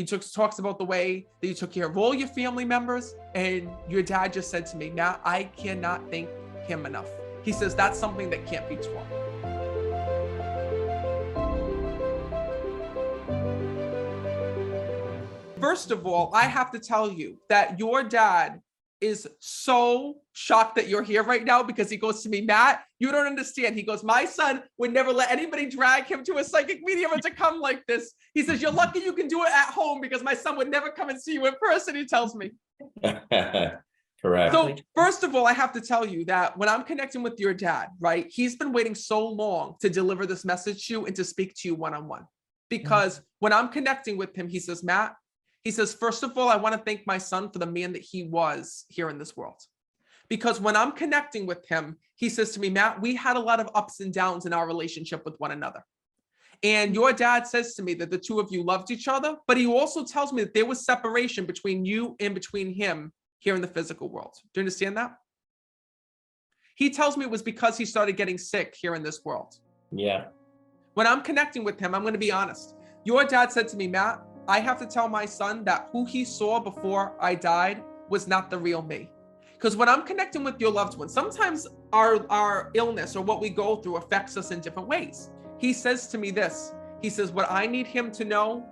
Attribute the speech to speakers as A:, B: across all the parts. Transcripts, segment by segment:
A: talks about the way that you took care of all your family members. And your dad just said to me, Matt, I cannot thank him enough. He says, that's something that can't be taught. First of all, I have to tell you that your dad is so shocked that you're here right now, because he goes to me, Matt, you don't understand. He goes, my son would never let anybody drag him to a psychic medium and to come like this. He says, you're lucky you can do it at home, because my son would never come and see you in person, he tells me.
B: Correct.
A: So first of all, I have to tell you that when I'm connecting with your dad, right, he's been waiting so long to deliver this message to you and to speak to you one-on-one. Because when I'm connecting with him, he says, Matt, he says, first of all, I want to thank my son for the man that he was here in this world. Because when I'm connecting with him, he says to me, Matt, we had a lot of ups and downs in our relationship with one another. And your dad says to me that the two of you loved each other, but he also tells me that there was separation between you and between him here in the physical world. Do you understand that? He tells me it was because he started getting sick here in this world.
B: Yeah.
A: When I'm connecting with him, I'm going to be honest. Your dad said to me, Matt, I have to tell my son that who he saw before I died was not the real me. Because when I'm connecting with your loved one, sometimes our illness or what we go through affects us in different ways. He says to me this, he says, what I need him to know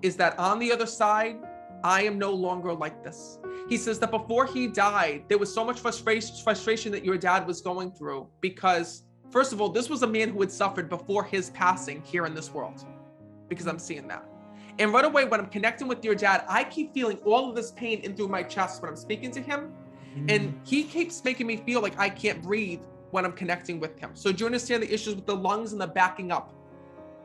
A: is that on the other side, I am no longer like this. He says that before he died, there was so much frustration that your dad was going through, because first of all, this was a man who had suffered before his passing here in this world, because I'm seeing that. And right away, when I'm connecting with your dad, I keep feeling all of this pain in through my chest when I'm speaking to him. And he keeps making me feel like I can't breathe when I'm connecting with him. So do you understand the issues with the lungs and the backing up?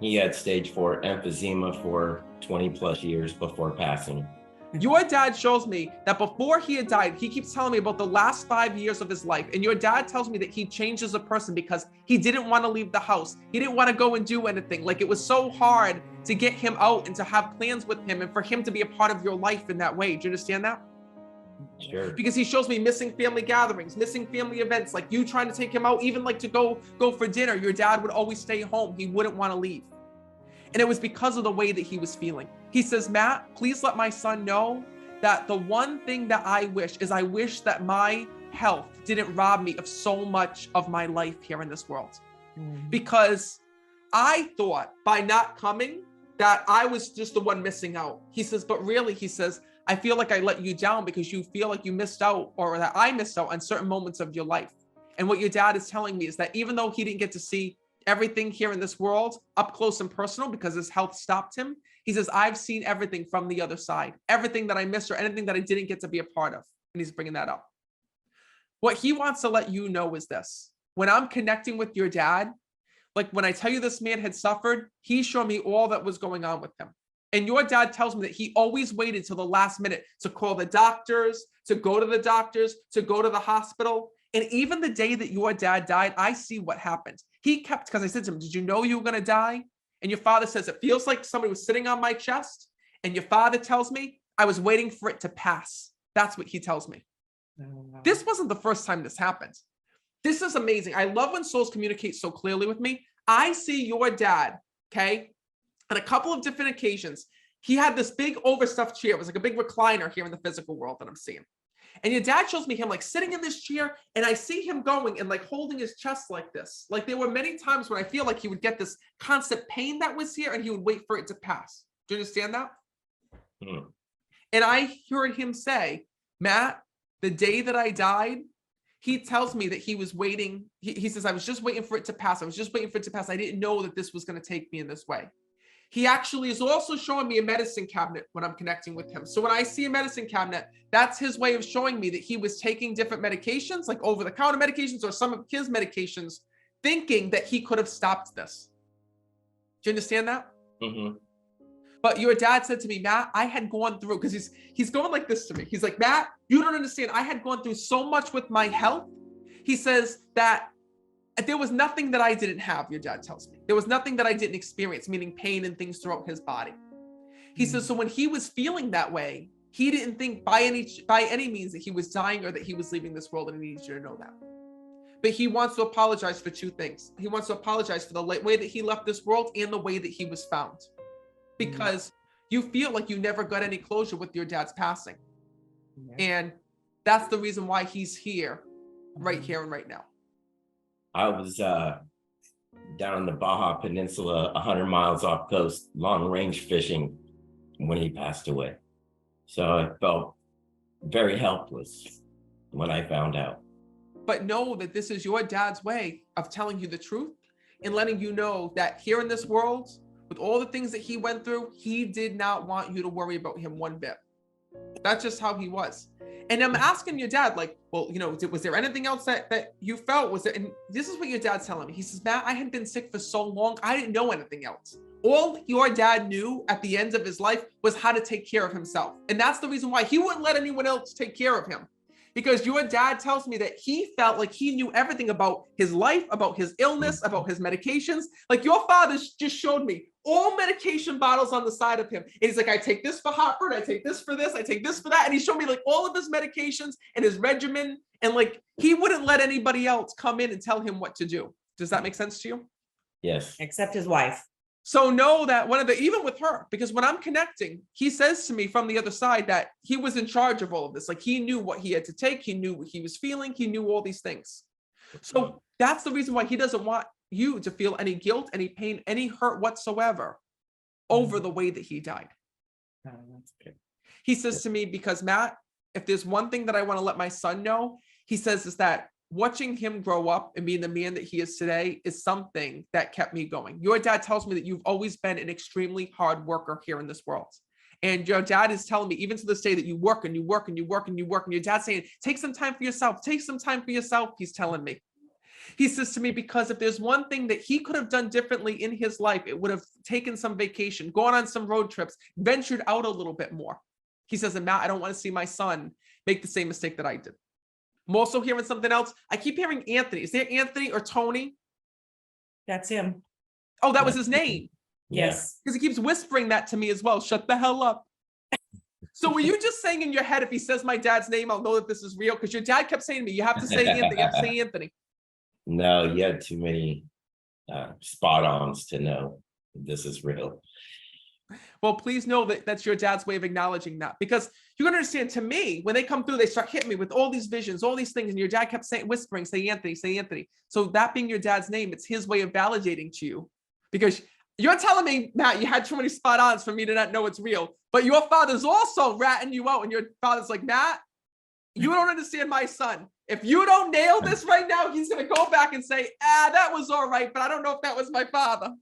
B: He had stage 4 emphysema for 20 plus years before passing.
A: Your dad shows me that before he had died, he keeps telling me about the last 5 years of his life. And your dad tells me that he changed as a person because he didn't want to leave the house. He didn't want to go and do anything. Like, it was so hard to get him out and to have plans with him and for him to be a part of your life in that way. Do you understand that?
B: Sure.
A: Because he shows me missing family gatherings, missing family events, like you trying to take him out, even like to go for dinner. Your dad would always stay home. He wouldn't want to leave. And it was because of the way that he was feeling. He says, Matt, please let my son know that the one thing that I wish is I wish that my health didn't rob me of so much of my life here in this world. Because I thought by not coming that I was just the one missing out. He says, but really, he says, I feel like I let you down because you feel like you missed out, or that I missed out on certain moments of your life. And what your dad is telling me is that even though he didn't get to see everything here in this world up close and personal because his health stopped him, he says, I've seen everything from the other side, everything that I missed or anything that I didn't get to be a part of. And he's bringing that up. What he wants to let you know is this: when I'm connecting with your dad, like when I tell you this man had suffered, he showed me all that was going on with him. And your dad tells me that he always waited till the last minute to call the doctors, to go to the doctors, to go to the hospital. And even the day that your dad died, I see what happened. He kept, because I said to him, did you know you were going to die? And your father says, it feels like somebody was sitting on my chest. And your father tells me, I was waiting for it to pass. That's what he tells me. This wasn't the first time this happened. This is amazing. I love when souls communicate so clearly with me. I see your dad, okay, on a couple of different occasions. He had this big overstuffed chair. It was like a big recliner here in the physical world that I'm seeing. And your dad shows me him like sitting in this chair, and I see him going and like holding his chest like this. Like there were many times when I feel like he would get this constant pain that was here and he would wait for it to pass. Do you understand that? And I heard him say, Matt, the day that I died, he tells me that he was waiting. He says, I was just waiting for it to pass. I was just waiting for it to pass. I didn't know that this was going to take me in this way. He actually is also showing me a medicine cabinet when I'm connecting with him. So when I see a medicine cabinet, that's his way of showing me that he was taking different medications, like over-the-counter medications or some of his medications, thinking that he could have stopped this. Do you understand that? But your dad said to me, Matt, I had gone through, because he's going like this to me. He's like, Matt, you don't understand. I had gone through so much with my health. He says that there was nothing that I didn't have, your dad tells me. There was nothing that I didn't experience, meaning pain and things throughout his body. He says, so when he was feeling that way, he didn't think by any means that he was dying or that he was leaving this world, and he needs you to know that. But he wants to apologize for two things. He wants to apologize for the way that he left this world and the way that he was found. Because You feel like you never got any closure with your dad's passing.
C: Yeah.
A: And that's the reason why he's here, right here and right now.
B: I was down in the Baja Peninsula, 100 miles off coast, long range fishing when he passed away. So I felt very helpless when I found out.
A: But know that this is your dad's way of telling you the truth and letting you know that here in this world, with all the things that he went through, he did not want you to worry about him one bit. That's just how he was. And I'm asking your dad, like, well, you know, was there anything else that you felt? Was there? And this is what your dad's telling me. He says, Matt, I had been sick for so long, I didn't know anything else. All your dad knew at the end of his life was how to take care of himself. And that's the reason why he wouldn't let anyone else take care of him. Because your dad tells me that he felt like he knew everything about his life, about his illness, about his medications. Like your father just showed me all medication bottles on the side of him. And he's like, I take this for heartburn, I take this for this, I take this for that. And he showed me like all of his medications and his regimen. And like, he wouldn't let anybody else come in and tell him what to do. Does that make sense to you?
B: Yes.
C: Except his wife.
A: So know that even with her, because when I'm connecting, he says to me from the other side that he was in charge of all of this. Like he knew what he had to take. He knew what he was feeling. He knew all these things. So that's the reason why he doesn't want you to feel any guilt, any pain, any hurt whatsoever over the way that he died.
C: That's good.
A: He says to me, because Matt, if there's one thing that I want to let my son know, he says is that watching him grow up and being the man that he is today is something that kept me going. Your dad tells me that you've always been an extremely hard worker here in this world. And your dad is telling me, even to this day, that you work and you work and you work and you work. And your dad's saying, take some time for yourself. Take some time for yourself. He's telling me. He says to me, because if there's one thing that he could have done differently in his life, it would have taken some vacation, gone on some road trips, ventured out a little bit more. He says, and Matt, I don't want to see my son make the same mistake that I did. I'm also hearing something else. I keep hearing Anthony. Is there Anthony or Tony?
C: That's him.
A: Oh, that was his name.
C: Yes.
A: Because he keeps whispering that to me as well. Shut the hell up. So were you just saying in your head, if he says my dad's name, I'll know that this is real? Because your dad kept saying to me, you have to say Anthony. You have to say Anthony.
B: No, you had too many spot-ons to know this is real.
A: Well, please know that that's your dad's way of acknowledging that, because you can understand, to me, when they come through, they start hitting me with all these visions, all these things. And your dad kept saying, whispering, say Anthony, say Anthony. So that being your dad's name, it's his way of validating to you, because you're telling me, Matt, you had too many spot ons for me to not know it's real, but your father's also ratting you out. And your father's like, Matt, you don't understand my son. If you don't nail this right now, he's going to go back and say, that was all right, but I don't know if that was my father.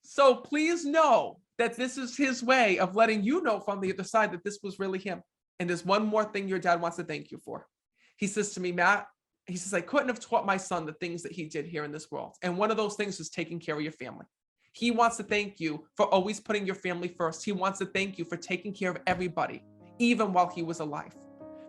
A: So please know that this is his way of letting you know from the other side that this was really him. And there's one more thing your dad wants to thank you for. He says to me, Matt, he says, I couldn't have taught my son the things that he did here in this world. And one of those things is taking care of your family. He wants to thank you for always putting your family first. He wants to thank you for taking care of everybody, even while he was alive.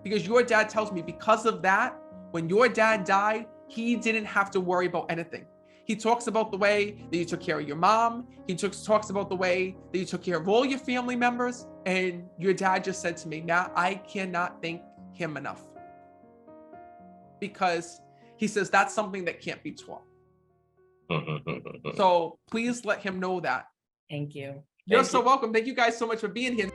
A: Because your dad tells me, because of that, when your dad died, he didn't have to worry about anything. He talks about the way that you took care of your mom. He talks about the way that you took care of all your family members. And your dad just said to me, Matt, I cannot thank him enough. Because he says that's something that can't be taught. So please let him know that.
C: Thank you.
A: You're so welcome. Thank you guys so much for being here.